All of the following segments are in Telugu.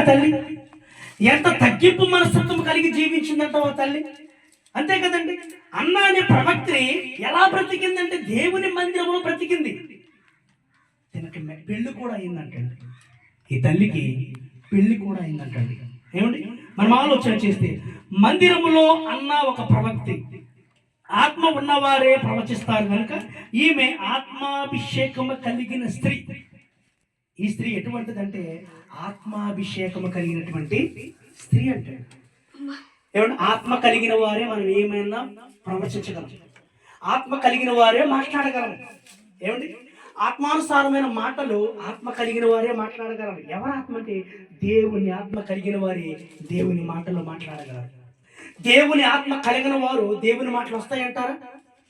తల్లి ఎంత తగ్గింపు మనస్తత్వం కలిగి జీవించిందంట ఆ తల్లి. అంతే కదండి. అన్న అనే ప్రవక్త్రి ఎలా బ్రతికిందంటే దేవుని మందిరంలో బ్రతికింది. తనకి పెళ్లి కూడా అయిందంటండి. ఈ తల్లికి పెళ్లి కూడా అయిందంటండి. ఏమండి, మనం ఆలోచన చేస్తే మందిరములో అన్న ఒక ప్రవక్తి, ఆత్మ ఉన్నవారే ప్రవచిస్తారు కనుక ఈమె ఆత్మాభిషేకము కలిగిన స్త్రీ. ఈ స్త్రీ ఎటువంటిదంటే ఆత్మాభిషేకము కలిగినటువంటి స్త్రీ అంటే. ఏమంటే ఆత్మ కలిగిన వారే మనం ఏమైనా ప్రవచించగలం, ఆత్మ కలిగిన వారే మాట్లాడగలం. ఏమండి, ఆత్మానుసారమైన మాటలు ఆత్మ కలిగిన వారే మాట్లాడగలరు. ఎవరు ఆత్మ అంటే దేవుని ఆత్మ కలిగిన వారే దేవుని మాటలు మాట్లాడగలరు. దేవుని ఆత్మ కలిగిన వారు దేవుని మాటలు వస్తాయంటారా?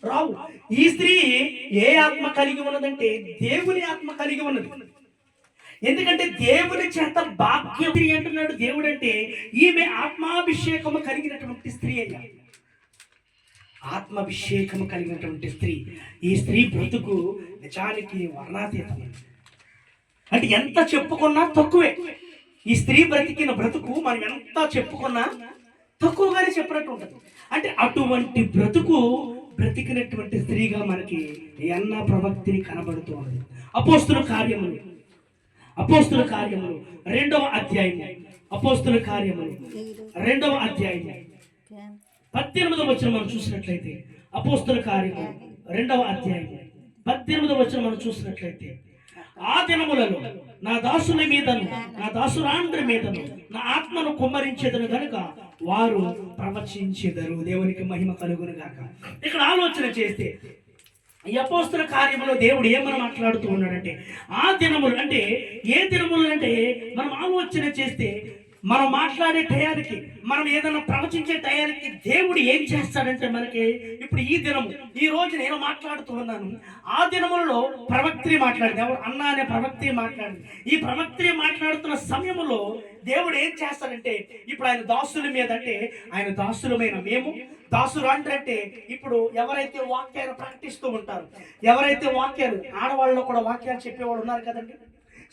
రావు. ఈ స్త్రీ ఏ ఆత్మ కలిగి ఉన్నదంటే దేవుని ఆత్మ కలిగి ఉన్నది. ఎందుకంటే దేవుని చేత భాగ్యం అంటున్నాడు దేవుడు. అంటే ఈమె ఆత్మాభిషేకము కలిగినటువంటి స్త్రీ అయ్యా, ఆత్మాభిషేకము కలిగినటువంటి స్త్రీ. ఈ స్త్రీ బ్రతుకు నిజానికి వర్ణాతీతం. అంటే ఎంత చెప్పుకున్నా తక్కువే. ఈ స్త్రీ బ్రతికిన బ్రతుకు మనం ఎంత చెప్పుకున్నా తక్కువగానే చెప్పినట్టు ఉంటుంది. అంటే అటువంటి బ్రతుకు బ్రతికినటువంటి స్త్రీగా మనకి అన్న ప్రవక్తిని కనబడుతూ ఉంది. అపోస్తుల కార్యములు 2వ అధ్యాయము, అపోస్తుల కార్యములు 2వ అధ్యాయము 18వ వచనం మనం చూసినట్లయితే, అపోస్తుల కార్యము 2వ అధ్యాయము 18వ వచనం మనం చూసినట్లయితే, ఆ దినములలో నా దాసుల మీదను నా దాసురాండ్రి మీదను నా ఆత్మను కుమ్మరించేదను కనుక వారు ప్రవచించెదరు. దేవునికి మహిమ కలుగును గాక. ఇక్కడ ఆలోచన చేస్తే ఈ అపోస్తుల కార్యములో దేవుడు ఏమని మాట్లాడుతూ ఉన్నాడంటే ఆ దినములు అంటే ఏ దినములు అంటే మనం ఆలోచన చేస్తే మనం మాట్లాడే టయానికి, మనం ఏదైనా ప్రవచించే టయానికి దేవుడు ఏం చేస్తాడంటే మనకి ఇప్పుడు ఈ దినము, ఈ రోజు నేను మాట్లాడుతూ ఉన్నాను, ఆ దినములలో ప్రవక్త్రి మాట్లాడింది. ఎవరు? అన్న అనే ప్రవక్త్రి మాట్లాడింది. ఈ ప్రవక్త్రి మాట్లాడుతున్న సమయంలో దేవుడు ఏం చేస్తాడంటే ఇప్పుడు ఆయన దాసుల మీద, అంటే ఆయన దాసులమైన మేము దాసులు అంటే ఇప్పుడు ఎవరైతే వాక్యాలు ప్రకటిస్తూ ఉంటారు, ఎవరైతే వాక్యాలు, ఆడవాళ్ళలో కూడా వాక్యాలు చెప్పేవాళ్ళు ఉన్నారు కదండి,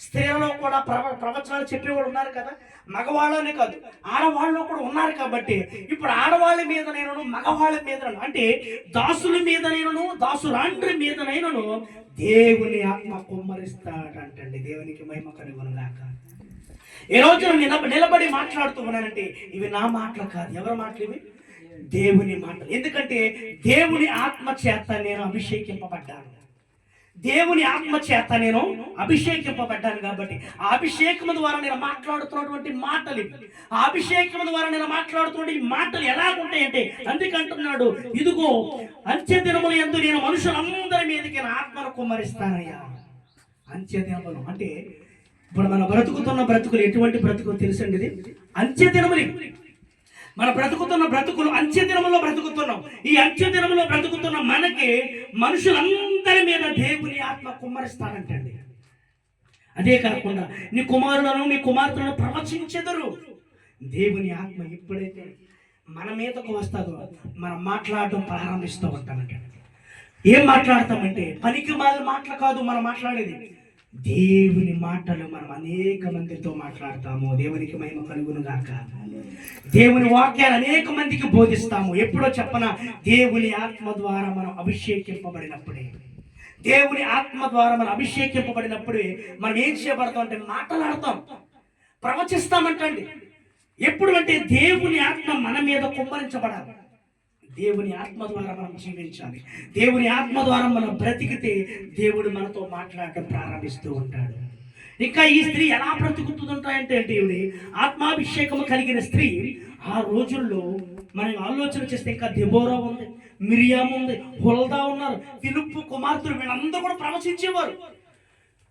స్త్రీలలో కూడా ప్రవచనాలు చెప్పేవాళ్ళు ఉన్నారు కదా, మగవాళ్ళనే కాదు ఆడవాళ్ళు కూడా ఉన్నారు. కాబట్టి ఇప్పుడు ఆడవాళ్ళ మీద నేను, మగవాళ్ళ మీద అంటే దాసుల మీద నేను, దాసురాండ్రి మీద నేను దేవుని ఆత్మ కుమ్మరిస్తాడంటండి. దేవునికి మహిమ కలుగును గాక. ఈ రోజు నిలబడి మాట్లాడుతూ ఉన్నానంటే ఇవి నా మాటలు కాదు. ఎవరి మాటలు ఇవి? దేవుని మాటలు. ఎందుకంటే దేవుని ఆత్మ చేత నేను అభిషేకింపబడ్డాను, దేవుని ఆత్మ చేత నేను అభిషేకింపబడ్డాను. కాబట్టి ఆ అభిషేకం ద్వారా నేను మాట్లాడుతున్నటువంటి మాటలు, ఆ అభిషేకం ద్వారా నేను మాట్లాడుతున్న మాటలు ఎలా ఉంటాయంటే అందుకంటున్నాడు, ఇదిగో అంత్య దినముల యందు నేను మనుషులందరి మీదకి నా ఆత్మను కుమ్మరిస్తానయ్యా. అంత్య దినములు అంటే ఇప్పుడు మనం బ్రతుకుతున్న బ్రతుకులు ఎటువంటి బ్రతుకులు తెలుసండి? ఇది అంత్య దినములు. మన బ్రతుకుతున్న బ్రతుకులు అంత్య దినములో బ్రతుకుతున్నాం. ఈ అంత్య దినములో బ్రతుకుతున్న మనకి మనుషులందరి మీద దేవుని ఆత్మ కుమ్మరిస్తాడంటండి. అదే కాకుండా నీ కుమారులను నీ కుమార్తెలను ప్రవచించెదరు. దేవుని ఆత్మ ఎప్పుడైతే మన మీదకు వస్తుందో మనం మాట్లాడడం ప్రారంభిస్తూ ఉంటామంట. ఏం మాట్లాడతామంటే పనికి మాటలు కాదు మనం మాట్లాడేది, దేవుని మాటలు మనం అనేక మందితో మాట్లాడతాము. దేవునికి మహిమ కలుగును గాక. దేవుని వాక్యాలు అనేక మందికి బోధిస్తాము. ఎప్పుడో చెప్పన, దేవుని ఆత్మ ద్వారా మనం అభిషేకింపబడినప్పుడే, దేవుని ఆత్మ ద్వారా మనం అభిషేకింపబడినప్పుడే మనం ఏం చేయబడతాం అంటే మాట్లాడతాం, ప్రవచిస్తామంటండి. ఎప్పుడు అంటే దేవుని ఆత్మ మన మీద కుమ్మరించబడాలి. దేవుని ఆత్మ ద్వారా మనం జీవించాలి. దేవుని ఆత్మ ద్వారా మనం బ్రతికితే దేవుడు మనతో మాట్లాడటం ప్రారంభిస్తూ ఉంటాడు. ఇంకా ఈ స్త్రీ ఎలా బ్రతుకుతుందంటే ఈవిడి ఆత్మాభిషేకము కలిగిన స్త్రీ. ఆ రోజుల్లో మనం ఆలోచన చేస్తే ఇంకా దెబోరా ఉంది, మిరియాము ఉంది, హుల్దా ఉన్నారు, ఫిలిప్పు కుమార్తెలు, వీళ్ళందరూ కూడా ప్రవచించేవారు,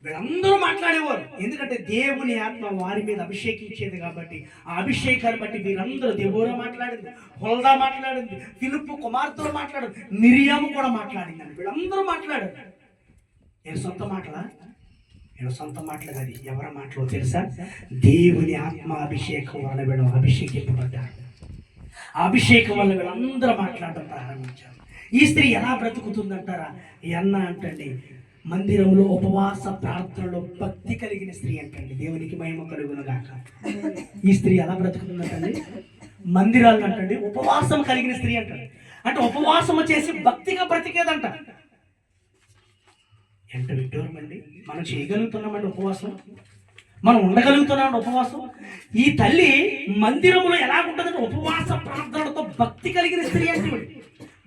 వీళ్ళందరూ మాట్లాడేవారు. ఎందుకంటే దేవుని ఆత్మ వారి మీద అభిషేకించేది. కాబట్టి ఆ అభిషేకాన్ని బట్టి వీరందరూ, దెబోరా మాట్లాడింది, హుల్దా మాట్లాడింది, ఫిలిప్పు కుమార్తెలు మాట్లాడారు, మిరియాము కూడా మాట్లాడింది. వీళ్ళందరూ మాట్లాడారు. నేను సొంత మాటలా? నేను సొంత మాటలు కాదు. ఎవరి మాటలో తెలుసా? దేవుని ఆత్మ అభిషేకం వల్ల వీళ్ళు అభిషేకింపబడ్డారు. ఆ అభిషేకం వల్ల వీళ్ళందరూ మాట్లాడడం ప్రారంభించారు. ఈ స్త్రీ ఎలా బ్రతుకుతుందంటారా? ఈ అన్న అంటండి మందిరంలో ఉపవాస ప్రార్థనలో భక్తి కలిగిన స్త్రీ అంటండి. దేవునికి మహిమ కలుగును గాక. ఈ స్త్రీ ఎలా బ్రతుకుతుందంటండి? మందిరాలు అంటండి ఉపవాసం కలిగిన స్త్రీ అంటండి. అంటే ఉపవాసము చేసి భక్తిగా బ్రతికేదంట. ఎంత విడ్డూరం అండి! మనం చేయగలుగుతున్నామండి ఉపవాసం? మనం ఉండగలుగుతున్నామండి ఉపవాసం? ఈ తల్లి మందిరంలో ఎలా ఉంటుందంటే ఉపవాస ప్రార్థనలతో భక్తి కలిగిన స్త్రీ అంటే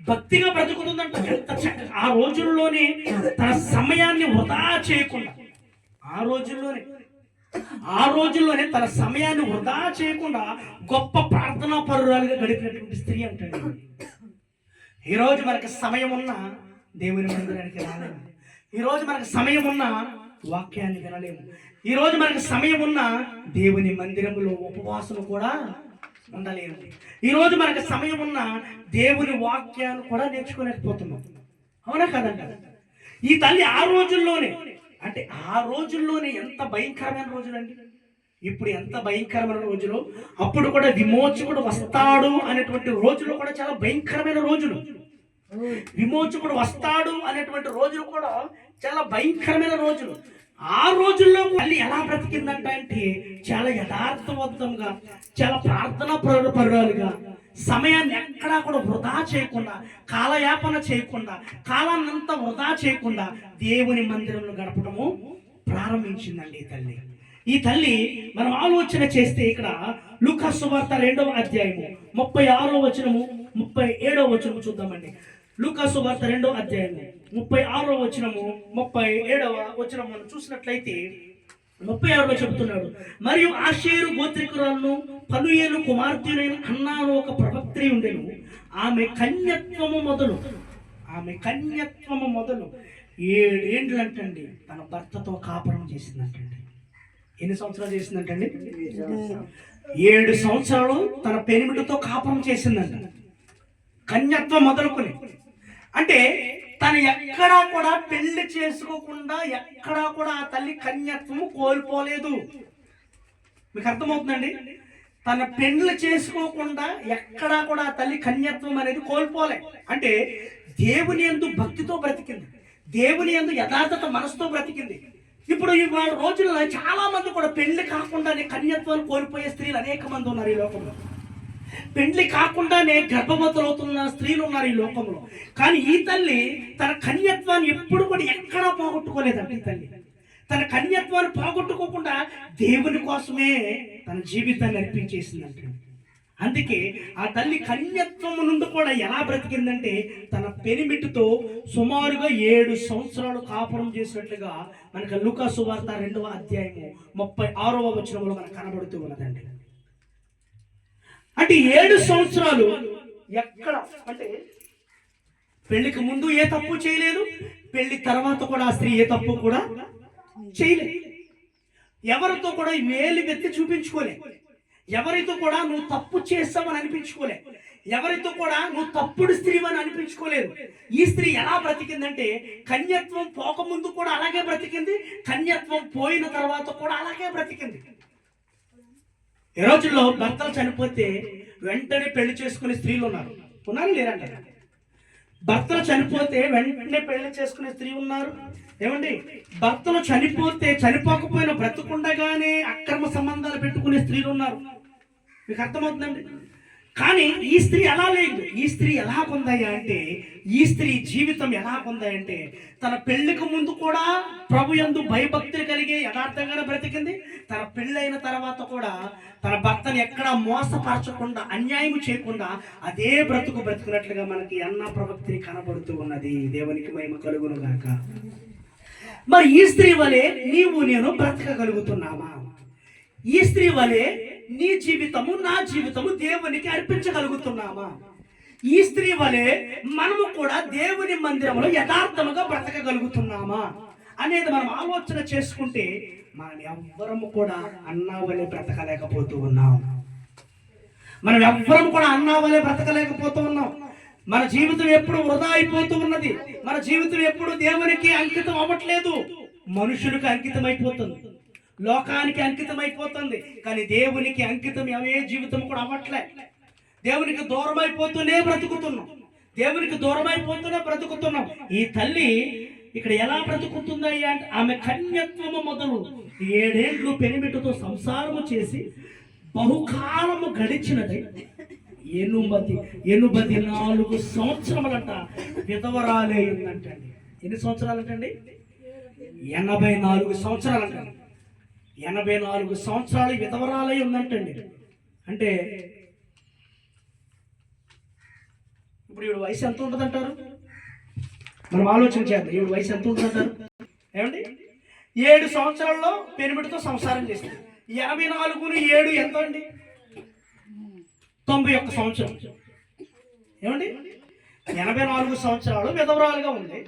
భక్తిగా బ్రతుకుతుందంట. ఎంత చక్కగా ఆ రోజుల్లోనే తన సమయాన్ని వృధా చేయకుండా ఆ రోజుల్లోనే తన సమయాన్ని వృధా చేయకుండా గొప్ప ప్రార్థనా పరురాలుగా గడిపినటువంటి స్త్రీ అంటండి. ఈరోజు మనకి సమయం ఉన్నా దేవుని మందిరానికి రాలేము. ఈరోజు మనకు సమయం ఉన్నా వాక్యాన్ని వినలేము. ఈరోజు మనకు సమయం ఉన్నా దేవుని మందిరంలో ఉపవాసం కూడా ఉండలేము. ఈరోజు మనకు సమయం ఉన్నా దేవుని వాక్యాన్ని కూడా నేర్చుకోలేకపోతున్నాం. అవునా కదండి? ఈ తల్లి ఆ రోజుల్లోనే ఎంత భయంకరమైన రోజులండి. ఇప్పుడు ఎంత భయంకరమైన రోజులు. అప్పుడు కూడా విమోచకుడు వస్తాడు అనేటువంటి రోజులు కూడా చాలా భయంకరమైన రోజులు. విమోచకుడు వస్తాడు అనేటువంటి రోజులు కూడా చాలా భయంకరమైన రోజులు. ఆ రోజుల్లో మళ్ళీ ఎలా బ్రతికిందంట అంటే చాలా యథార్థవంతంగా, చాలా ప్రార్థనా పరురాలుగా, సమయాన్ని ఎక్కడా కూడా వృధా చేయకుండా, కాలయాపన చేయకుండా, కాలాన్నంతా వృధా చేయకుండా దేవుని మందిరంలో గడపడము ప్రారంభించిందండి ఈ తల్లి. మనం ఆలోచన చేస్తే ఇక్కడ లూకా సువార్త 2వ అధ్యాయము 36వ వచనము 37వ వచనము చూద్దామండి. లూకా సువార్త 2వ అధ్యాయము 36వ వచనము 37వ వచనం మనం చూసినట్లయితే 36లో చెబుతున్నాడు, మరియు ఆషేరు గోత్రికురాలను పనుయేలు కుమార్తెనైన అన్నాను ఒక ప్రవక్త్రి ఉండెను. ఆమె కన్యత్వము మొదలు 7 ఏండ్లంటండి తన భర్తతో కాపురం చేసిందంటండి. ఎన్ని సంవత్సరాలు చేసిందంటండి? 7 సంవత్సరాలు తన పెనిమిటితో కాపురం చేసిందంట. కన్యత్వం మొదలుకొని అంటే తను ఎక్కడా కూడా పెళ్లి చేసుకోకుండా ఎక్కడా కూడా ఆ తల్లి కన్యత్వము కోల్పోలేదు. మీకు అర్థమవుతుందండి? తన పెళ్లి చేసుకోకుండా ఎక్కడా కూడా ఆ తల్లి కన్యత్వం అనేది కోల్పోలే. అంటే దేవుని యందు భక్తితో బ్రతికింది, దేవుని యందు యథార్థత మనసుతో బ్రతికింది. ఇప్పుడు ఇవాళ రోజుల్లో చాలా మంది కూడా పెళ్లి కాకుండానే కన్యత్వాన్ని కోల్పోయే స్త్రీలు అనేక మంది ఉన్నారు ఈ లోకంలో. పెళ్లి కాకుండానే గర్భవతులవుతున్న స్త్రీలు ఉన్నారు ఈ లోకంలో. కానీ ఈ తల్లి తన కన్యత్వాన్ని ఎప్పుడు కూడా ఎక్కడా పోగొట్టుకోలేదండి. ఈ తల్లి తన కన్యత్వాన్ని పోగొట్టుకోకుండా దేవుని కోసమే తన జీవితాన్ని అర్పించేసిందంటే. అందుకే ఆ తల్లి కన్యత్వం నుండి కూడా ఎలా బ్రతికిందంటే తన పెనిమిటితో సుమారుగా 7 సంవత్సరాలు కాపురం చేసినట్లుగా మనకు లూకా సువార్త 2వ అధ్యాయము 36వ వచనంలో మనకు కనబడుతూ ఉన్నదండి. అంటే 7 సంవత్సరాలు ఎక్కడ అంటే పెళ్లికి ముందు ఏ తప్పు చేయలేదు, పెళ్లి తర్వాత కూడా ఆ స్త్రీ ఏ తప్పు కూడా చేయలేదు. ఎవరితో కూడా వేలు వెత్తి చూపించుకోలే, ఎవరితో కూడా నువ్వు తప్పు చేస్తావని అనిపించుకోలే, ఎవరితో కూడా నువ్వు తప్పుడు స్త్రీ అని అనిపించుకోలేదు. ఈ స్త్రీ ఎలా బ్రతికిందంటే కన్యత్వం పోకముందు కూడా అలాగే బ్రతికింది, కన్యత్వం పోయిన తర్వాత కూడా అలాగే బ్రతికింది. ఈ రోజుల్లో భర్తలు చనిపోతే వెంటనే పెళ్లి చేసుకునే స్త్రీలు ఉన్నారు లేరంటే? భర్తలు చనిపోతే వెంటనే పెళ్లి చేసుకునే స్త్రీ ఉన్నారు. ఏమండి, భర్తలు చనిపోకపోయినా బ్రతుకుండగానే అక్రమ సంబంధాలు పెట్టుకునే స్త్రీలు ఉన్నారు. మీకు అర్థమవుతుందండి? కానీ ఈ స్త్రీ అలా లేదు. ఈ స్త్రీ ఎలా పొందాయా అంటే ఈ స్త్రీ జీవితం ఎలా పొందాయంటే తన పెళ్లికి ముందు కూడా ప్రభు యందు భయభక్తులు కలిగి యథార్థంగానే బ్రతికింది. తన పెళ్ళైన తర్వాత కూడా తన భర్తను ఎక్కడా మోసపరచకుండా, అన్యాయం చేయకుండా అదే బ్రతుకున్నట్లుగా మనకి అన్న ప్రవక్తి కనబడుతూ ఉన్నది. దేవునికి మహిమ కలుగును గాక. మరి ఈ స్త్రీ వలె నీవు నేను బ్రతకగలుగుతున్నామా? ఈ స్త్రీ వలె నీ జీవితము నా జీవితము దేవునికి అర్పించగలుగుతున్నామా? ఈ స్త్రీ వలె మనము కూడా దేవుని మందిరంలో యథార్థముగా బ్రతకగలుగుతున్నామా అనేది మనం ఆలోచన చేసుకుంటే మనం ఎవ్వరము కూడా అన్నా వలె బ్రతకలేకపోతూ ఉన్నాం. మన జీవితం ఎప్పుడు వృధా అయిపోతూ ఉన్నది. మన జీవితం ఎప్పుడు దేవునికి అంకితం అవ్వట్లేదు. మనుషులకు అంకితం అయిపోతుంది, లోకానికి అంకితం అయిపోతుంది. కానీ దేవునికి అంకితం ఏ జీవితం కూడా అవ్వట్లే. దేవునికి దూరం అయిపోతూనే బ్రతుకుతున్నాం. ఈ తల్లి ఇక్కడ ఎలా బ్రతుకుతుందయ్యా అంటే ఆమె కన్యత్వము మొదలు 7 ఏళ్ళు పెనిమిటితో సంసారము చేసి బహుకాలము గడిచినది. 84 సంవత్సరములంట విధవరాలే ఉందంటండి. ఎన్ని సంవత్సరాలంటండి? 84 సంవత్సరాలంటండి. 84 సంవత్సరాలు విధవరాలై ఉందంటండి. అంటే ఇప్పుడు ఈవిడ వయసు ఎంత ఉంటుందంటారు? మనం ఆలోచన చేద్దాం. ఈవిడ వయసు ఎంత ఉంటుందంటారు? ఏమండి? 7 సంవత్సరాల్లో పెనిమిటితో సంసారం చేస్తుంది. 84 7 ఎంత అండి? 91 సంవత్సరం. ఏమండి? 84 సంవత్సరాలు విధవరాలుగా ఉంది.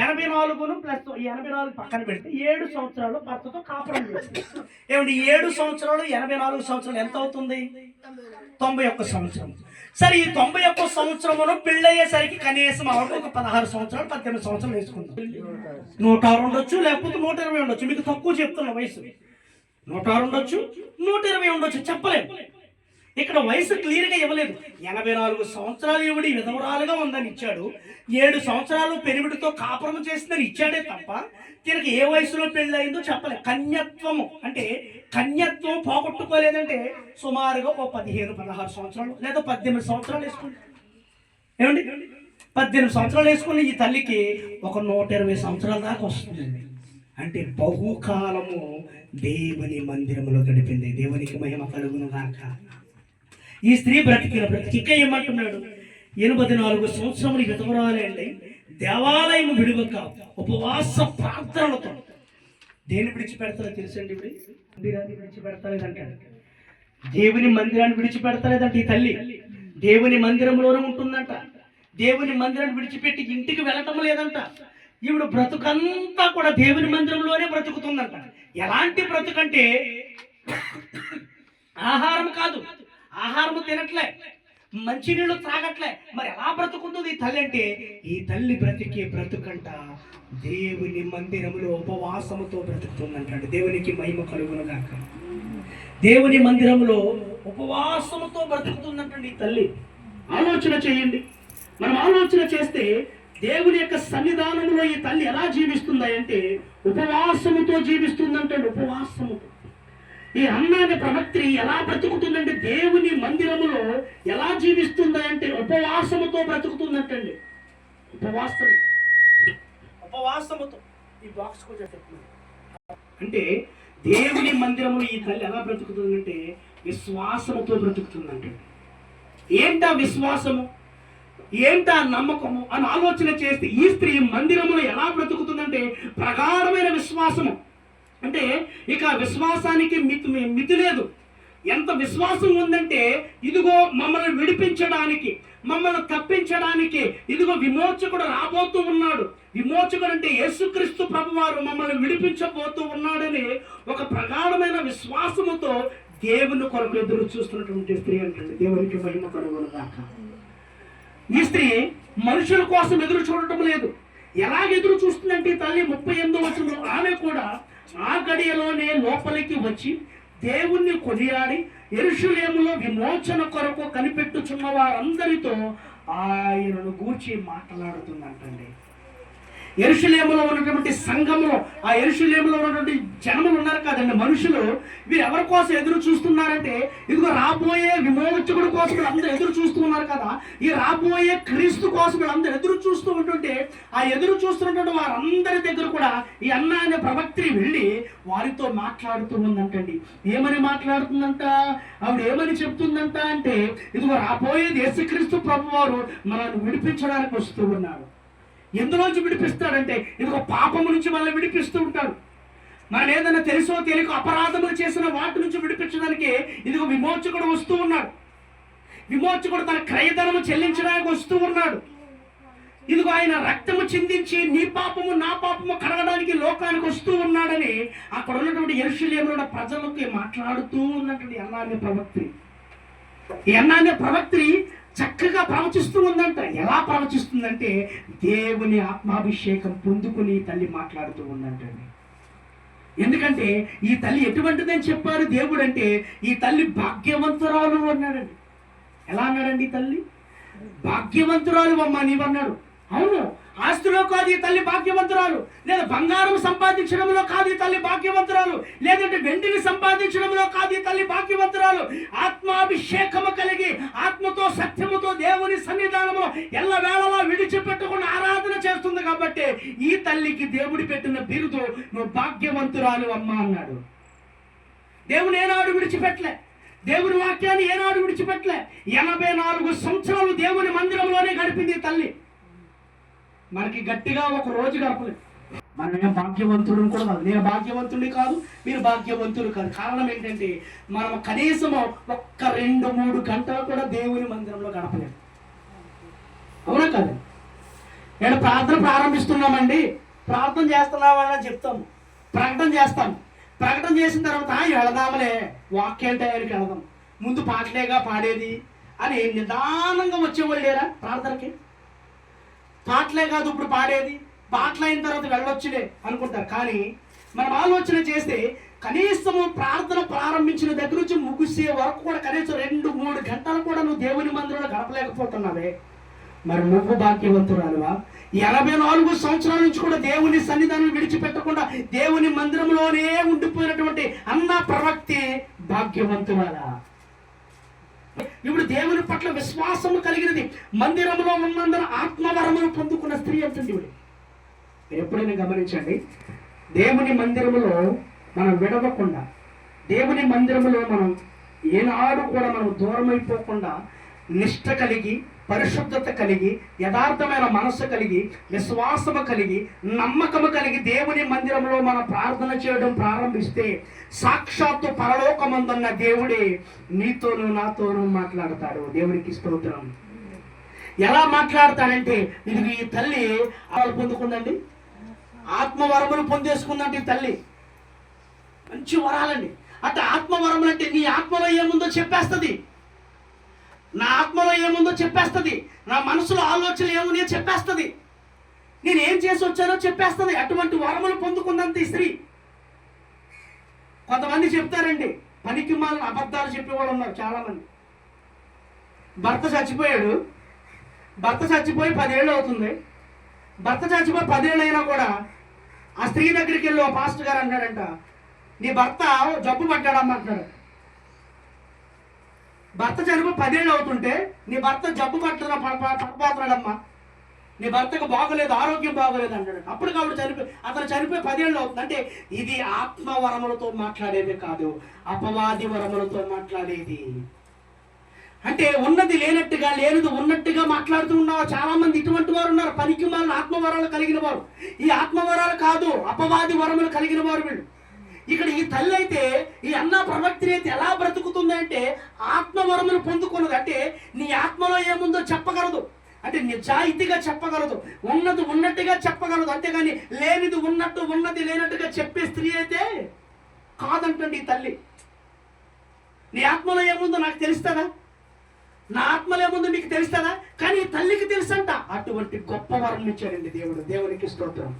84 ప్లస్ 84 పక్కన పెడితే 7 సంవత్సరాలు భర్తతో కాపురం చేస్తుంది. ఏమండి? 7 సంవత్సరాలు 84 సంవత్సరాలు ఎంత అవుతుంది? 91 సంవత్సరం. సరే, ఈ 91 సంవత్సరమును పెళ్ళయ్యేసరికి కనీసం ఆవిడ ఒక 16 సంవత్సరాలు 18 సంవత్సరాలు వేసుకుందాం. 106 ఉండొచ్చు, లేకపోతే 120 ఉండొచ్చు. మీకు తక్కువ చెప్తున్న వయసు 106 ఉండొచ్చు, 120 ఉండొచ్చు, చెప్పలేము. ఇక్కడ వయసు క్లియర్గా ఇవ్వలేదు. 84 సంవత్సరాలు ఈవిడి విధవరాలుగా ఉందని ఇచ్చాడు. 7 సంవత్సరాలు పెనిమిడితో కాపురం చేసిందని ఇచ్చాడే తప్ప దీనికి ఏ వయసులో పెళ్ళి అయిందో చెప్పలేదు. కన్యత్వము అంటే కన్యత్వం పోగొట్టుకోలేదంటే సుమారుగా ఒక 15-16 సంవత్సరాలు లేదా 18 సంవత్సరాలు వేసుకోండి. ఏమండి? 18 సంవత్సరాలు వేసుకుని ఈ తల్లికి ఒక 120 సంవత్సరాల దాకా వస్తుందండి. అంటే బహుకాలము దేవుని మందిరంలో గడిపింది. దేవునికి మహిమ కలుగును గాక. ఈ స్త్రీ బ్రతికిన బ్రతికి ఇంకా ఏమంటున్నాడు? 84 సంవత్సరములు విధవరాలే అండి. దేవాలయం విడువక ఉపవాస ప్రార్థనలతో దేన్ని విడిచిపెడతారో తెలుసండి? మందిరాన్ని విడిచిపెడతలేదంటాడు. దేవుని మందిరాన్ని విడిచిపెడతలేదంట ఈ తల్లి. దేవుని మందిరంలోనే ఉంటుందంట. దేవుని మందిరాన్ని విడిచిపెట్టి ఇంటికి వెళ్ళటం లేదంట. ఈవిడ బ్రతుకంతా కూడా దేవుని మందిరంలోనే బ్రతుకుతుందంట. ఎలాంటి బ్రతుకంటే ఆహారం కాదు, ఆహారం తినట్లే, మంచినీళ్ళు త్రాగట్లే. మరి ఎలా బ్రతుకుంటుంది ఈ తల్లి అంటే, ఈ తల్లి బ్రతికే బ్రతుకంట దేవుని మందిరంలో ఉపవాసముతో బ్రతుకుతుందంటాడు. దేవునికి మహిమ కలుగునుగాక. దేవుని మందిరంలో ఉపవాసముతో బ్రతుకుతుందంటండి ఈ తల్లి. ఆలోచన చేయండి. మనం ఆలోచన చేస్తే దేవుని యొక్క సన్నిధానంలో ఈ తల్లి ఎలా జీవిస్తుందా అంటే ఉపవాసముతో జీవిస్తుందంటాడు. ఉపవాసముతో. ఈ అన్న అనే ప్రవక్త్రి ఎలా బ్రతుకుతుందంటే దేవుని మందిరములో ఎలా జీవిస్తుందా అంటే ఉపవాసముతో బ్రతుకుతుందంటండి. ఉపవాసముతో ఈ బాక్స్ కూడా చెప్తున్నాను. అంటే దేవుని మందిరములో ఈ తల్లి ఎలా బ్రతుకుతుందంటే విశ్వాసముతో బ్రతుకుతుందంటే. ఏంటా విశ్వాసము, ఏంటా నమ్మకము అని ఆలోచన చేస్తే ఈ స్త్రీ మందిరములో ఎలా బ్రతుకుతుందంటే ప్రగాఢమైన విశ్వాసము. అంటే ఇక విశ్వాసానికి మితి లేదు. ఎంత విశ్వాసం ఉందంటే ఇదిగో మమ్మల్ని విడిపించడానికి, మమ్మల్ని తప్పించడానికి ఇదిగో విమోచకుడు రాబోతూ ఉన్నాడు. విమోచకుడు అంటే యేసుక్రీస్తు ప్రభువారు మమ్మల్ని విడిపించబోతూ ఉన్నాడని ఒక ప్రగాఢమైన విశ్వాసముతో దేవుని కొరకు ఎదురు చూస్తున్నటువంటి స్త్రీ అంటే దేవునికి మహిమ కలుగునుగాక. ఈ స్త్రీ మనుషుల కోసం ఎదురు చూడటం లేదు. ఎలాగ ఎదురు చూస్తుందంటే తల్లి 38వ వచనంలో ఆమె కూడా ఆ గడియలోనే లోపలికి వచ్చి దేవుణ్ణి కొనియాడి యెరూషలేములో విమోచన కొరకు కనిపెట్టుచున్న వారందరితో ఆయనను గూర్చి మాట్లాడుతుందంటండి. యెరూషలేములో ఉన్నటువంటి సంఘంలో, ఆ యెరూషలేములో ఉన్నటువంటి జనములు ఉన్నారు కదండి, మనుషులు, వీరు ఎవరి కోసం ఎదురు చూస్తున్నారంటే ఇదిగో రాబోయే విమోచకుడు కోసం వీళ్ళందరూ ఎదురు చూస్తూ ఉన్నారు కదా. ఈ రాబోయే క్రీస్తు కోసం వీళ్ళందరూ ఎదురు చూస్తూ ఉంటుంటే ఆ ఎదురు చూస్తున్నటువంటి వారందరి దగ్గర కూడా ఈ అన్న అనే ప్రవక్త్రి వెళ్ళి వారితో మాట్లాడుతూ ఉందంటండి. ఏమని మాట్లాడుతుందంట? ఆవిడ ఏమని చెప్తుందంట అంటే ఇదిగో రాబోయేది యేసుక్రీస్తు ప్రభువారు మనల్ని విడిపించడానికి వస్తూ ఉన్నారు. ఎందులోంచి విడిపిస్తాడంటే ఇదిగో పాపము నుంచి మనల్ని విడిపిస్తూ ఉంటాడు. మనం ఏదైనా తెలుసో తెలియక అపరాధములు చేసిన వాటి నుంచి విడిపించడానికి ఇదిగో విమోచకుడు వస్తూ ఉన్నాడు. విమోచకుడు తన క్రయధనము చెల్లించడానికి వస్తూ ఉన్నాడు. ఇదిగో ఆయన రక్తము చిందించి నీ పాపము నా పాపము కడగడానికి లోకానికి వస్తూ ఉన్నాడని అక్కడ ఉన్నటువంటి యెరూషలేములో ప్రజలకి మాట్లాడుతూ ఉన్నటువంటి అన్న అనే ప్రవక్త్రి. ఈ అన్న అనే ప్రవక్త్రి చక్కగా ప్రవచిస్తూ ఉందంట. ఎలా ప్రవచిస్తుందంటే దేవుని ఆత్మాభిషేకం పొందుకుని తల్లి మాట్లాడుతూ ఉందంటండి. ఎందుకంటే ఈ తల్లి ఎటువంటిదని చెప్పారు దేవుడు అంటే ఈ తల్లి భాగ్యవంతురాలు అన్నాడండి. ఎలా అన్నాడండి? ఈ తల్లి భాగ్యవంతురాలు అమ్మ నీవన్నాడు. అవును, ఆస్తిలో కాదు ఈ తల్లి భాగ్యవంతురాలు, లేదా బంగారం సంపాదించడంలో కాదు ఈ తల్లి భాగ్యవంతురాలు, లేదంటే వెండిని సంపాదించడంలో కాదు ఈ తల్లి భాగ్యవంతురాలు. ఆత్మాభిషేకము కలిగి ఆత్మతో సత్యముతో దేవుని సన్నిధానంలో ఎల్లవేళలా విడిచిపెట్టకుండా ఆరాధన చేస్తుంది కాబట్టి ఈ తల్లికి దేవుడి పెట్టిన బిరుదు నువ్వు భాగ్యవంతురాలు అమ్మ అన్నాడు. దేవుని ఏనాడు విడిచిపెట్టలే, దేవుని వాక్యాన్ని ఏనాడు విడిచిపెట్టలే. 84 సంవత్సరాలు దేవుని మందిరంలోనే గడిపింది ఈ తల్లి. మనకి గట్టిగా ఒక రోజు గడపలేదు. మనం భాగ్యవంతుడు కూడా కాదు, నేను భాగ్యవంతుడి కాదు, మీరు భాగ్యవంతుడు కాదు. కారణం ఏంటంటే మనం కనీసం ఒక్క 2-3 గంటలు కూడా దేవుని మందిరంలో గడపలేదు. అవునా కాదు? నేను ప్రార్థన ప్రారంభిస్తున్నామండి, ప్రార్థన చేస్తున్నామని చెప్తాము, ప్రకటన చేస్తాము. ప్రకటన చేసిన తర్వాత వెళదామలే వాక్యం టయానికి వెళదాం, ముందు పాటలేగా పాడేది అని నిదానంగా వచ్చేవాళ్ళు లేరా ప్రార్థనకి? పాటలే కాదు ఇప్పుడు పాడేది, పాటలు అయిన తర్వాత వెళ్ళొచ్చులే అనుకుంటారు. కానీ మనం ఆలోచన చేస్తే కనీసము ప్రార్థన ప్రారంభించిన దగ్గర నుంచి ముగిసే వరకు కూడా కనీసం 2-3 గంటలు కూడా నువ్వు దేవుని మందిరంలో గడపలేకపోతున్నావే, మరి నువ్వు భాగ్యవంతురాలువా? 84 సంవత్సరాల నుంచి కూడా దేవుని సన్నిధానం విడిచిపెట్టకుండా దేవుని మందిరంలోనే ఉండిపోయినటువంటి అన్న ప్రవక్తి భాగ్యవంతురాలా? ఇప్పుడు దేవుని పట్ల విశ్వాసము కలిగినది, మందిరంలో ఉన్నందున ఆత్మవరములు పొందుకున్న స్త్రీ అంటుంది. మీరు ఎప్పుడైనా గమనించండి, దేవుని మందిరములో మనం విడవకుండా, దేవుని మందిరములో మనం ఏనాడు కూడా మనం దూరం అయిపోకుండా నిష్ఠ కలిగి, పరిశుద్ధత కలిగి, యథార్థమైన మనస్సు కలిగి, విశ్వాసము కలిగి, నమ్మకము కలిగి దేవుని మందిరంలో మనం ప్రార్థన చేయడం ప్రారంభిస్తే సాక్షాత్తు పరలోకమందున్న దేవుడే నీతోనూ నాతోనూ మాట్లాడతాడు. దేవునికి స్తోత్రం. ఎలా మాట్లాడతాడంటే, ఇది ఈ తల్లి వాళ్ళు పొందుకుందండి, ఆత్మవరములు పొందేసుకుందంటే ఈ తల్లి. మంచి వరాలండి. అంటే ఆత్మవరములు అంటే నీ ఆత్మలో ఏముందో చెప్పేస్తుంది, నా ఆత్మలో ఏముందో చెప్పేస్తుంది, నా మనసులో ఆలోచన ఏముందో చెప్పేస్తుంది, నేను ఏం చేసి వచ్చానో చెప్పేస్తుంది. అటువంటి వరములు పొందుకుందంత ఈ స్త్రీ. కొంతమంది చెప్తారండి, పనికి మాలిన అబద్ధాలు చెప్పేవాడు ఉన్నారు చాలామంది. భర్త చచ్చిపోయాడు, భర్త చచ్చిపోయి 10 ఏళ్ళు అవుతుంది. భర్త చచ్చిపోయి 10 ఏళ్ళు అయినా కూడా ఆ స్త్రీ దగ్గరికి వెళ్ళి ఓ పాస్టర్ గారు అన్నాడంట, నీ భర్త జబ్బు పడ్డాడమ్మా అంటున్నాడు. భర్త చనిపోయి 10 ఏళ్ళు అవుతుంటే నీ భర్త జబ్బు పడిపోతున్నాడమ్మా, నీ భర్తకు బాగోలేదు, ఆరోగ్యం బాగోలేదు అంటాడు. అప్పుడు కాబట్టి అతను చనిపోయి 10 ఏళ్ళు అవుతుంది. అంటే ఇది ఆత్మవరములతో మాట్లాడేది కాదు, అపవాది వరములతో మాట్లాడేది. అంటే ఉన్నది లేనట్టుగా, లేనిది ఉన్నట్టుగా మాట్లాడుతూ ఉన్నావు. చాలా మంది ఇటువంటి వారు ఉన్నారు, పనికి మాలిన ఆత్మవరాలు కలిగిన వారు. ఈ ఆత్మవరాలు కాదు, అపవాది వరములు కలిగిన వారు వీళ్ళు. ఇక్కడ ఈ తల్లి అయితే, ఈ అన్న ప్రవక్తి అయితే ఎలా బ్రతుకుతుంది అంటే ఆత్మవరములు పొందుకున్నది. అంటే నీ ఆత్మలో ఏముందో చెప్పగలదు, అంటే నిజాయితీగా చెప్పగలదు, ఉన్నది ఉన్నట్టుగా చెప్పగలదు. అంతేగాని లేనిది ఉన్నట్టు, ఉన్నది లేనట్టుగా చెప్పే స్త్రీ అయితే కాదంటండి ఈ తల్లి. నీ ఆత్మలో ఏముందో నాకు తెలుస్తుందా, నా ఆత్మలో ఏముందో మీకు తెలుస్తుందా? కానీ ఈ తల్లికి తెలుసంట. అటువంటి గొప్ప వరం ఇచ్చాడండి దేవుడు. దేవునికి స్తోత్రం.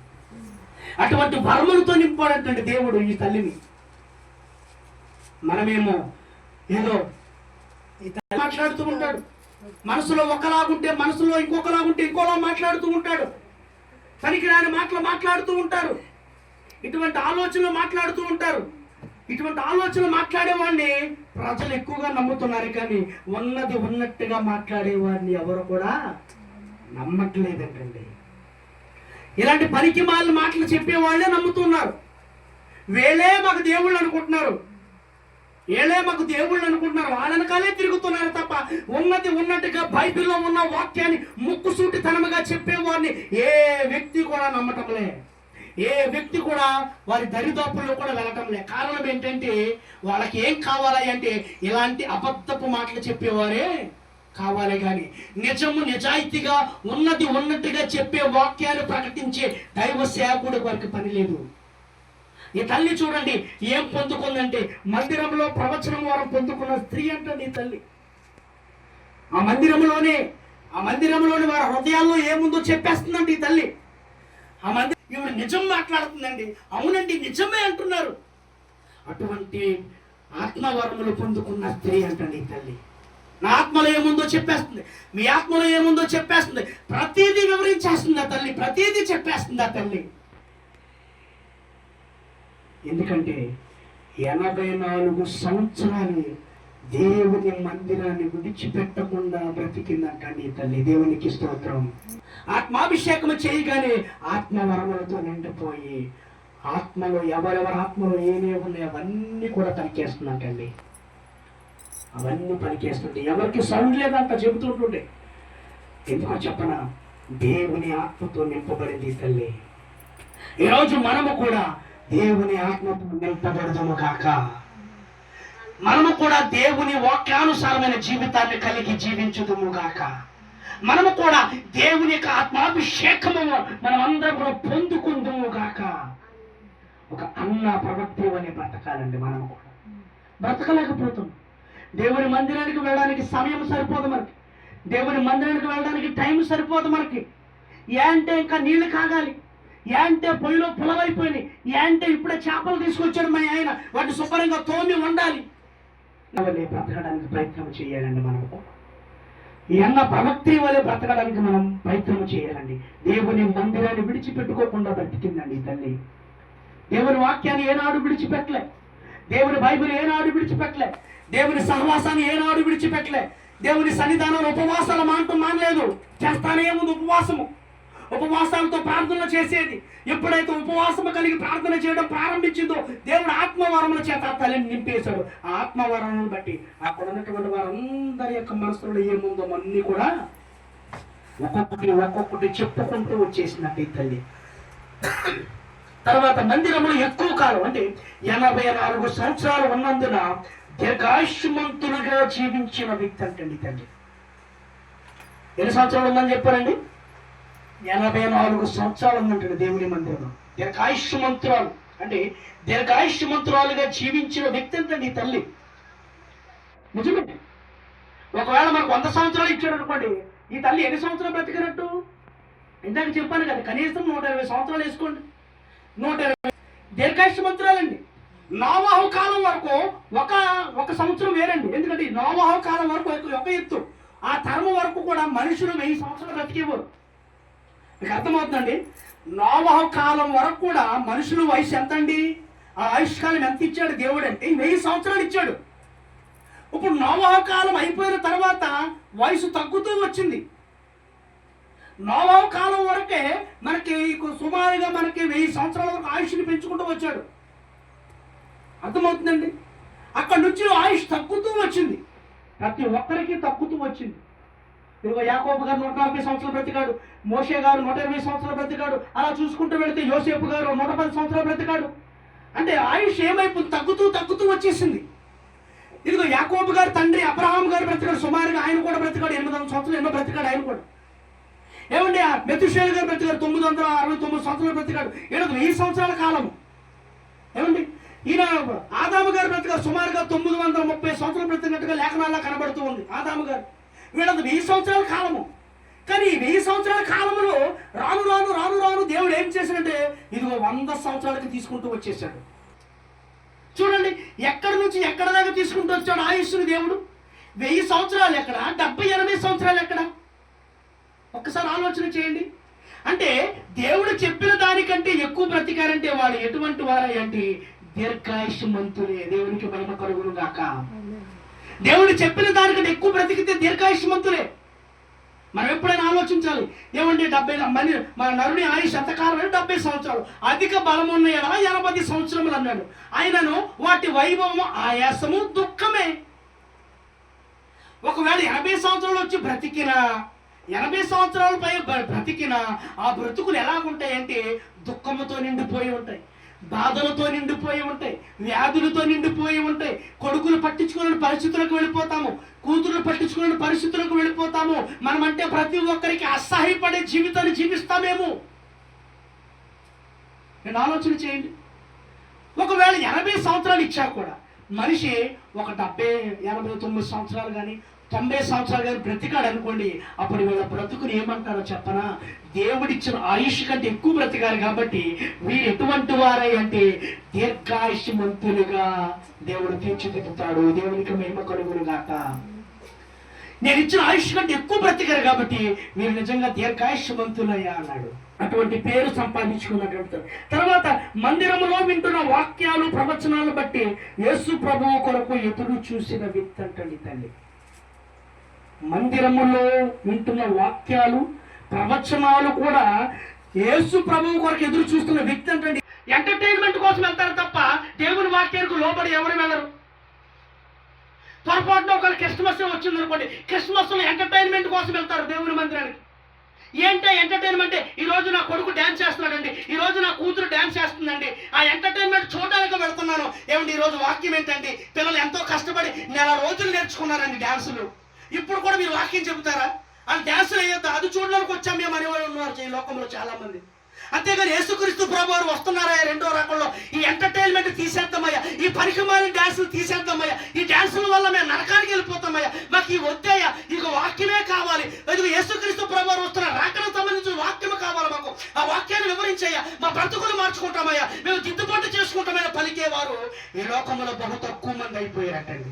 అటువంటి వరములతో నింపాడంటే దేవుడు ఈ తల్లిని. మనమేమో ఏదో ఈ తల్లి మాట్లాడుతూ ఉంటాడు, మనసులో ఒకలాగుంటే మనసులో ఇంకొకలాగుంటే ఇంకోలా మాట్లాడుతూ ఉంటాడు, పనికిరాని మాటలు మాట్లాడుతూ ఉంటారు, ఇటువంటి ఆలోచనలు మాట్లాడుతూ ఉంటారు. ఇటువంటి ఆలోచనలు మాట్లాడేవాడిని ప్రజలు ఎక్కువగా నమ్ముతున్నారు, కానీ ఉన్నది ఉన్నట్టుగా మాట్లాడేవాడిని ఎవరు కూడా నమ్మట్లేదంటండి. ఇలాంటి పనికి మాలిన మాటలు చెప్పేవాళ్ళే నమ్ముతున్నారు. వీళ్ళే మాకు దేవుళ్ళు అనుకుంటున్నారు, వీళ్ళే మాకు దేవుళ్ళు అనుకుంటున్నారు, వాళ్ళ వెనకాలే తిరుగుతున్నారు తప్ప ఉన్నది ఉన్నట్టుగా బైబిల్లో ఉన్న వాక్యాన్ని ముక్కుసూటితనముగా చెప్పేవాడిని ఏ వ్యక్తి కూడా నమ్మటంలే, ఏ వ్యక్తి కూడా వారి దరిదాపుల్లో కూడా వెళ్ళటంలే. కారణం ఏంటంటే వాళ్ళకి ఏం కావాలి అంటే ఇలాంటి అబద్ధపు మాటలు చెప్పేవారే కావాలి, కానీ నిజము నిజాయితీగా ఉన్నది ఉన్నట్టుగా చెప్పే వాక్యాలు ప్రకటించే దైవ సేవకుడు వారికి పని లేదు. ఈ తల్లి చూడండి ఏం పొందుకుందంటే మందిరంలో ప్రవచనం వరం పొందుకున్న స్త్రీ అంటండి ఈ తల్లి. ఆ మందిరంలోనే వారి హృదయాల్లో ఏముందో చెప్పేస్తుందండి ఈ తల్లి. ఆ మందిరం ఈవిడ నిజం మాట్లాడుతుందండి, అవునండి నిజమే అంటున్నారు. అటువంటి ఆత్మవరములు పొందుకున్న స్త్రీ అంటండి ఈ తల్లి. నా ఆత్మలో ఏముందో చెప్పేస్తుంది, మీ ఆత్మలో ఏముందో చెప్పేస్తుంది, ప్రతిదీ వివరించేస్తుంది ఆ తల్లి, ప్రతిదీ చెప్పేస్తుంది ఆ తల్లి. ఎందుకంటే 84 సంవత్సరాలు దేవుని మందిరాన్ని విడిచిపెట్టకుండా బ్రతికిందంటండి ఈ తల్లి. దేవునికి స్తోత్రం. ఆత్మాభిషేకం చేయగానే ఆత్మవరములతో నిండిపోయి ఆత్మలో ఎవరెవరి ఆత్మలో ఏమేమి ఉన్నాయో అవన్నీ కూడా పనికేస్తుందంటండి. అవన్నీ పనికేస్తుంటే ఎవరికి సౌండ్ లేదంట చెబుతుంటుండే. ఎందుకో చెప్పనా, దేవుని ఆత్మతో నింపబడింది ఈ తల్లి. ఈరోజు మనము కూడా దేవుని ఆత్మతో నింపబడదుము కాక, మనము కూడా దేవుని వాక్యానుసారమైన జీవితాన్ని కలిగి జీవించుదుము గాక, మనము కూడా దేవుని యొక్క ఆత్మాభిషేకము మనం అందరం కూడా పొందుకుందుము గాక. ఒక అన్న ప్రవక్తి అనే బ్రతకాలండి. మనము కూడా బ్రతకలేకపోతాం. దేవుని మందిరానికి వెళ్ళడానికి సమయం సరిపోదు మనకి, దేవుని మందిరానికి వెళ్ళడానికి టైం సరిపోదు మనకి. ఏ అంటే ఇంకా నీళ్లు కాగాలి, ఏ అంటే పొయ్యిలో పులవైపోయినాయి, ఏ అంటే ఇప్పుడే చేపలు తీసుకొచ్చాడు మా ఆయన, వాటిని శుభ్రంగా తోమి వండాలి. వల్లే బ్రతకడానికి ప్రయత్నం చేయాలండి. మనము ఈ అన్న ప్రవక్తి వల్లే బ్రతకడానికి మనం ప్రయత్నం చేయాలండి. దేవుని మందిరాన్ని విడిచిపెట్టుకోకుండా బ్రతికిందండి ఈ తల్లి. దేవుని వాక్యాన్ని ఏనాడు విడిచిపెట్టలే, దేవుని బైబిల్ ఏనాడు విడిచిపెట్టలే, దేవుని సహవాసాన్ని ఏనాడు విడిచిపెట్టలే, దేవుని సన్నిధానంలో ఉపవాసాలు మానలేదు. చేస్తానే ఉంది ఉపవాసము, ఉపవాసాలతో ప్రార్థనలు చేసేది. ఎప్పుడైతే ఉపవాసము కలిగి ప్రార్థన చేయడం ప్రారంభించిందో దేవుడు ఆత్మవరముల చేత తల్లిని నింపేశాడు. ఆ ఆత్మవరములను బట్టి అక్కడ ఉన్నటువంటి వారందరి యొక్క మనసులో ఏముందో అన్ని కూడా ఒక్కొక్కటి చెప్పుకుంటూ వచ్చేసినట్టు ఈ తల్లి. తర్వాత మందిరంలో ఎక్కువ కాలం అంటే 84 సంవత్సరాలు ఉన్నందున దీర్ఘాయుష్మంతులుగా జీవించిన వ్యక్తి అంటండి తల్లి. ఎన్ని సంవత్సరాలు ఉందని చెప్పారండి? 84 సంవత్సరాలు ఉందంటే దేవుని మందిరంలో. దీర్ఘాయుష్మంతురాలు అంటే దీర్ఘాయుష్మంతురాలుగా జీవించిన వ్యక్తి అంటండి ఈ తల్లి. నిజమే. ఒకవేళ మనకు 100 సంవత్సరాలు ఇచ్చాడు అనుకోండి, ఈ తల్లి ఎన్ని సంవత్సరాలు బ్రతికినట్టు? ఇందాక చెప్పాను కదా, కనీసం 120 సంవత్సరాలు వేసుకోండి. 120 దీర్ఘాయుష్మంతురాలండి. నోవాహు కాలం వరకు ఒక సంవత్సరం వేరండి. ఎందుకంటే నోవాహు కాలం వరకు ఒక ఎత్తు, ఆ తరము వరకు కూడా మనుషులు 1000 సంవత్సరాలు బ్రతికేవారు. మీకు అర్థమవుతుందండి? నోవాహు కాలం వరకు కూడా మనుషులు వయసు ఎంత అండి? ఆ ఆయుష్కాలం ఎంత ఇచ్చాడు దేవుడు అంటే 1000 సంవత్సరాలు ఇచ్చాడు. ఇప్పుడు నోవాహు కాలం అయిపోయిన తర్వాత వయసు తగ్గుతూ వచ్చింది. నోవాహు కాలం వరకే మనకి సుమారుగా 1000 సంవత్సరాల వరకు ఆయుష్ని పెంచుకుంటూ వచ్చాడు. అర్థమవుతుందండి? అక్కడి నుంచి ఆయుష్ తగ్గుతూ వచ్చింది, ప్రతి ఒక్కరికి తగ్గుతూ వచ్చింది. ఇదిగో యాకోబు గారు 140 సంవత్సరాలు బ్రతికాడు, మోషే గారు 120 సంవత్సరాలు బ్రతికాడు. అలా చూసుకుంటూ వెళితే యోసేపు గారు 110 సంవత్సరాలు బ్రతికాడు. అంటే ఆయుష్ ఏమైపోతుంది? తగ్గుతూ వచ్చేసింది. ఇదిగో యాకోబు గారు తండ్రి అబ్రహాం గారు బ్రతికాడు, సుమారుగా ఆయన కూడా బ్రతికాడు 800 సంవత్సరాలు ఎన్నో బ్రతికాడు ఆయన కూడా. ఏమండి మెతుషేలు గారు బ్రతికాడు 969 సంవత్సరాలు బ్రతికాడు. 1000 సంవత్సరాల కాలము. ఏమండి ఈయన ఆదాము గారు బ్రతికారు సుమారుగా 930 సంవత్సరాలు బ్రతికినట్టుగా లేఖనాల్లో కనబడుతూ ఉంది ఆదాము గారు. వీళ్ళది 1000 సంవత్సరాల కాలము. కానీ 1000 సంవత్సరాల కాలంలో రాను దేవుడు ఏం చేశాడంటే ఇదిగో 100 సంవత్సరాలకి తీసుకుంటూ వచ్చేసాడు. చూడండి ఎక్కడి నుంచి ఎక్కడ దాకా తీసుకుంటూ వచ్చాడు ఆయుష్ని దేవుడు. 1000 సంవత్సరాలు ఎక్కడ, 70-80 సంవత్సరాలు ఎక్కడ? ఒక్కసారి ఆలోచన చేయండి. అంటే దేవుడు చెప్పిన దానికంటే ఎక్కువ బ్రతికారంటే వాళ్ళు ఎటువంటి వారై అంటే దీర్ఘాయుష్మంతులే. దేవునికి మహిమ కలుగును గాక. దేవుడు చెప్పిన దానికంటే ఎక్కువ బ్రతికితే దీర్ఘాయుష్మంతులే. మనం ఎప్పుడైనా ఆలోచించాలి. ఏమంటే 70 మన నరుని ఆయుష్ ఎంతకాలం అంటే 70 సంవత్సరాలు, అధిక బలం ఉన్న 80 సంవత్సరములు అన్నాడు. ఆయనను వాటి వైభవము ఆయాసము దుఃఖమే. ఒకవేళ 80 సంవత్సరాలు వచ్చి బ్రతికిన 80 సంవత్సరాలపై బ్రతికిన ఆ బ్రతుకులు ఎలాగుంటాయంటే దుఃఖముతో నిండిపోయి ఉంటాయి, బాధలతో నిండిపోయి ఉంటాయి, వ్యాధులతో నిండిపోయి ఉంటాయి. కొడుకులు పట్టించుకునే పరిస్థితులకు వెళ్ళిపోతాము, కూతురు పట్టించుకునే పరిస్థితులకు వెళ్ళిపోతాము. మనమంటే ప్రతి ఒక్కరికి అసహ్యపడే జీవితాన్ని జీవిస్తామేమో. నేను ఆలోచన చేయండి. ఒకవేళ 80 సంవత్సరాలు ఇచ్చా కూడా మనిషి ఒక 89 సంవత్సరాలు కానీ 90 సంవత్సరాలు కానీ బ్రతికాడు అనుకోండి, అప్పుడు వీళ్ళ బ్రతుకుని ఏమంటారో చెప్పనా? దేవుడిచ్చిన ఆయుష్ కంటే ఎక్కువ బ్రతికారు కాబట్టి వీరు ఎటువంటి వారై అంటే దీర్ఘాయుష్మంతులుగా దేవుడు తీర్చిదిద్దుతాడు. దేవునికి మహిమ కలుగును గాక. నేను ఇచ్చిన ఆయుష్ కంటే ఎక్కువ బ్రతికారు కాబట్టి మీరు నిజంగా దీర్ఘాయుష్మంతులయ్యా అన్నాడు. అటువంటి పేరు సంపాదించుకున్నటువంటి తర్వాత మందిరములో వింటున్న వాక్యాలు ప్రవచనాలు బట్టి యేసు ప్రభువు కొరకు ఎదురు చూసిన వ్యక్తి అంటండి తల్లి. మందిరములో వింటున్న వాక్యాలు ప్రవచనాలు కూడా యేసు ప్రభువు కొరకు ఎదురు చూస్తున్న వ్యక్తి అంటండి. ఎంటర్టైన్మెంట్ కోసం వెళ్తారు తప్ప దేవుని వాక్యానికి లోబడి ఎవరు వెళ్ళరు. పొరపాటున ఒకరు క్రిస్మస్ వచ్చింది అనుకోండి, క్రిస్మస్ లో ఎంటర్టైన్మెంట్ కోసం వెళ్తారు దేవుని మందిరానికి. ఏంటంటే ఎంటర్టైన్మెంట్, ఈ రోజు నా కొడుకు డ్యాన్స్ చేస్తున్నాడండి, ఈ రోజు నా కూతురు డ్యాన్స్ చేస్తుందండి, ఆ ఎంటర్టైన్మెంట్ చూడడానికి వెళ్తున్నాను. ఏమండి ఈ రోజు వాక్యం ఏంటండి, పిల్లలు ఎంతో కష్టపడి నెల రోజులు నేర్చుకున్నారండి డ్యాన్సులు, ఇప్పుడు కూడా మీరు వాక్యం చెబుతారా? ఆ డ్యాన్సులు అయ్యొద్దు, అది చూడడానికి వచ్చాం మేము అనేవాళ్ళు ఉన్నారు ఈ లోకంలో చాలా మంది. అంతేగాని యేసుక్రీస్తు ప్రభు వారు వస్తున్నారయ్యా రెండో రకంలో, ఈ ఎంటర్టైన్మెంట్ తీసేద్దామయ్యా, ఈ పరికమాల డ్యాన్సులు తీసేద్దామయ్యా, ఈ డ్యాన్సుల వల్ల మేము నరకానికి వెళ్ళిపోతామయ్యా, మాకు ఈ వద్దయ్యా, ఇక వాక్యమే కావాలి. అది యేసుక్రీస్తు ప్రభు వారు వస్తున్నారు, రాకడానికి సంబంధించిన వాక్యమే కావాలి మాకు, ఆ వాక్యాన్ని వివరించయ్యా, మా బ్రతుకులు మార్చుకుంటామయ్యా, మేము దిద్దుబాటు చేసుకుంటామని పలికేవారు ఈ లోకంలో బహు తక్కువ మంది అయిపోయారటండి.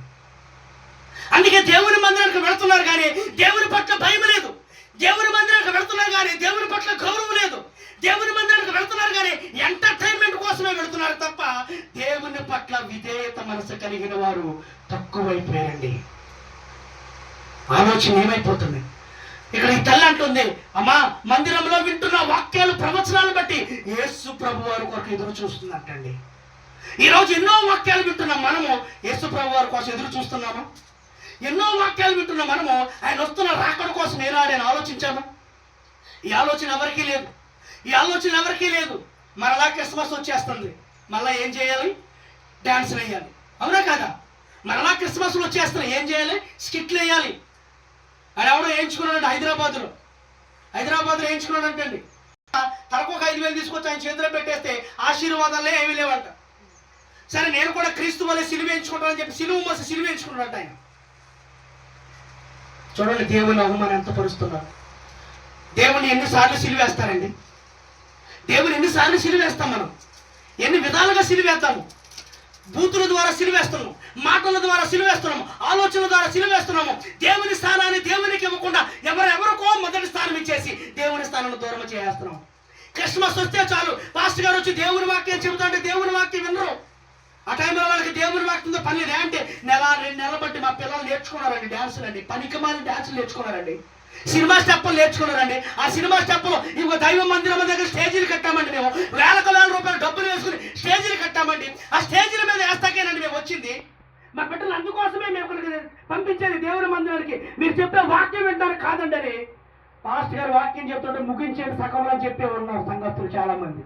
అందుకే దేవుని మందిరానికి వెళుతున్నారు కానీ దేవుని పట్ల భయం లేదు, దేవుని మందిరానికి వెళుతున్నారు కానీ దేవుని పట్ల గౌరవం లేదు, దేవుని మందిరానికి వెళుతున్నారు కానీ ఎంటర్టైన్మెంట్ కోసమే వెళుతున్నారు తప్ప దేవుని పట్ల విధేయత మనసు కలిగిన వారు తక్కువైపోయారండి. ఆలోచన ఏమైపోతుంది ఇక్కడ? ఈ తల్లి అంటుంది, అమ్మా మందిరంలో వింటున్న వాక్యాలు ప్రవచనాలు బట్టి యేసు ప్రభు వారి కొరకు ఎదురు చూస్తున్నట్టండి. ఈరోజు ఎన్నో వాక్యాలు వింటున్నాం మనము, యేసు ప్రభు వారి కోసం ఎదురు చూస్తున్నాము. ఎన్నో వాక్యాలు వింటున్నాం మనము, ఆయన వస్తున్న రాకడ కోసం నేను ఆలోచించాము. ఈ ఆలోచన ఎవరికీ లేదు, ఈ ఆలోచన ఎవరికీ లేదు. మరలా క్రిస్మస్ వచ్చేస్తుంది, మళ్ళీ ఏం చేయాలి? డ్యాన్సులు వేయాలి, అవునా కాదా? మరలా క్రిస్మస్లు వచ్చేస్తున్నాయి, ఏం చేయాలి? స్కిట్లు వేయాలి. అది ఎవడో వేయించుకున్నాడంటే హైదరాబాద్లో వేయించుకున్నాడంటండి. తలకు ఒక 5,000 తీసుకొచ్చి ఆయన చేతిలో పెట్టేస్తే ఆశీర్వాదాలే ఏమీ లేవంట. సరే నేను కూడా క్రీస్తు వల్లే సిలువ వేయించుకుంటానని చెప్పి సిలువ వేయించుకున్నాడంట ఆయన. చూడండి దేవుని అవమానం ఎంత పరుస్తున్నారు. దేవుని ఎన్నిసార్లు సిలువేస్తారండి? దేవుని ఎన్నిసార్లు సిలువేస్తాం మనం? ఎన్ని విధాలుగా సిలువేస్తాము? బూతుల ద్వారా సిలువేస్తున్నాము, మాటల ద్వారా సిలువేస్తున్నాము, ఆలోచనల ద్వారా సిలువేస్తున్నాము. దేవుని స్థానాన్ని దేవునికి ఇవ్వకుండా ఎవరికో మొదటి స్థానం ఇచ్చేసి దేవుని స్థానాన్ని దూరం చేస్తున్నాము. క్రిస్మస్ వస్తే చాలు, పాస్టర్ గారు వచ్చి దేవుని వాక్యం చెబుతుంటే దేవుని వాక్యం వినరు. ఆ టైంలో వాళ్ళకి దేవుని వాక్యంతో పని లేదు. అంటే 1-2 నెలల బట్టి మా పిల్లలు నేర్చుకున్నారండి డ్యాన్సులు అండి, పనికిమాలిన డ్యాన్సులు నేర్చుకున్నారండి, సినిమా స్టెప్పులు నేర్చుకున్నారండి. ఆ సినిమా స్టెప్పులు ఇంకో దైవ మందిరం దగ్గర స్టేజీలు కట్టామండి, మేము వేల రూపాయలు డబ్బులు వేసుకుని స్టేజీలు కట్టామండి. ఆ స్టేజీల మీద వేస్తాకేనండి మేము వచ్చింది. మా బిడ్డలు అందుకోసమే మేము ఇక్కడికి పంపించేది దేవుని మందిరానికి. మీరు చెప్పే వాక్యం వింటారు కాదండి అని పాస్టర్ గారు వాక్యం చెప్తుంటే ముగించేది సగంలో చెప్పే ఉన్నారు సంగతులు చాలా మంది.